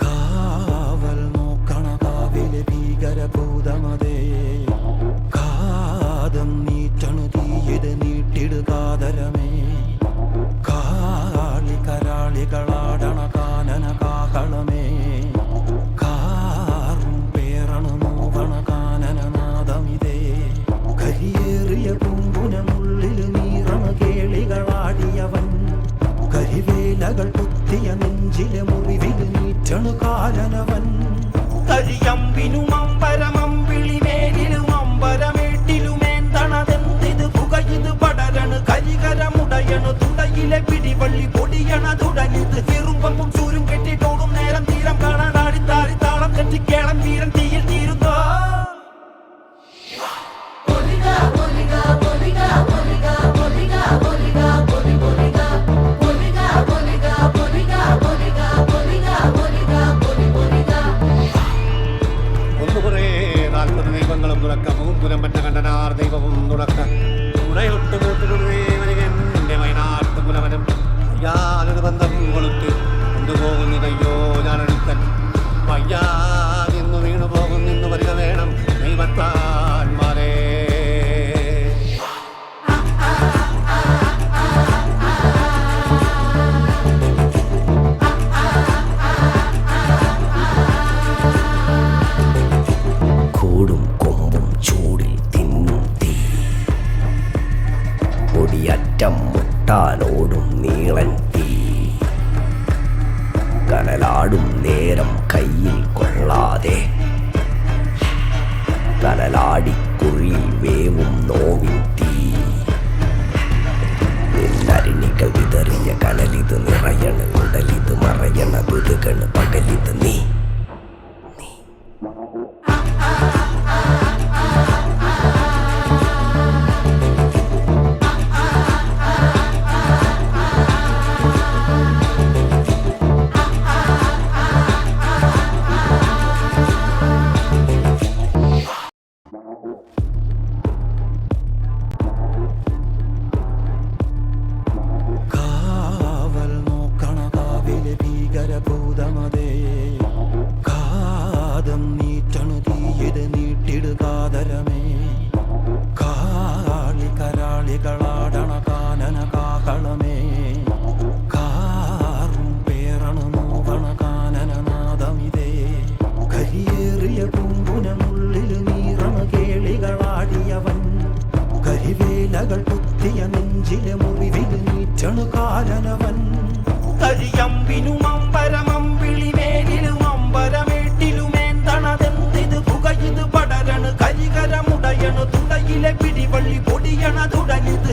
കാവൽ നോക്കണ കാവിലെ ഭീകരഭൂതമതേ, കാതം നീറ്റണു തീയത് നീട്ടിടുകാതരമേ, കാളി കരാളികളാടണ കാനന കാഹളമേ, കാറും പേറണു നോവണ കാനനനാദമിതേ, കരിയേറിയ പൂമ്പുനമുള്ളിൽ നീറണ കേളികളാടിയവൻ, കരിവേലകൾ കുത്തിയ നെഞ്ചിലെ മുറിവിൽ നീറ്റണു കാലനവൻ, കരിയമ്പിനും അമ്പരമമ്പിളിമേലിലും അമ്പരമേട്ടിലുമേന്തണതെന്തിത് പുകയിത് പടരണു കരികരമുടയണു തുടയിലെ പിടിവള്ളി പൊടിയണ തുടങ്ങിത് ഇരുമ്പും ചൂരും കെട്ടിട്ടോടും നേരം തീരം കാണാടാടി താടി താളം കെട്ടിക്കേളം വീരൻ തീയിൽ തീരുന്നോ. ദൈവങ്ങളും തുറക്ക മൂമ്പുരം പറ്റ കണ്ടനാർ ദൈവവും തുറക്ക ഉടയൊട്ട് മൂട്ടിലുടേവനികന്റെ വയനാട്ട് പുലവനും അയ്യാനൊരു ബന്ധം കൊളുത്ത് കൊണ്ടുപോകുന്നതയ്യോ ഞാനൊരുത്തൻ വയ്യാതിന്നു വീണു പോകുന്നിന്നു വരിക വേണം ദൈവത്താന്മാരേ. കൂടും കൊമ്പും ചൂടിൽ തിന്നും തീ, പൊടിയറ്റം മുട്ടാനോടും നീളൻ തീ, കനലാടും നേരം കയ്യിൽ കൊള്ളാതെ, കനലാടിക്കുഴിയിൽ വേവും നോവിൻ തീ, നിന്നരിണികൾ വിതറിയ കനലിത് നിറയണ ഉടലിത് മറയണ ദുരുകണ് പകലിത് നീ. കാവൽ നോക്കണ കാവിലെ ഭീകരഭൂതമതേ, കാതം നീറ്റണു തീയത് നീട്ടിടുകാതരമേ, കാളി കരാളികളാടണ കാനന കാഹളമേ, കാറും പേറണു നോവണ കാനനനാദമിതേ, കരിയേറിയ പൂമ്പുനമുള്ളിൽ നീറണ കേളികളാടിയവൻ, കരിവേലകൾ കുത്തിയ നെഞ്ചിലെ മുറിവിൽ നീറ്റണു കാലനവൻ, കരിയമ്പിനും അമ്പരമമ്പിളിമേലിലും അമ്പരമേട്ടിലുമേന്തണതെന്തിത് പുകയിത് പടരണു കരികരമുടയണു തുടയിലെ പിടിവള്ളി പൊടിയണ തുടങ്ങിത്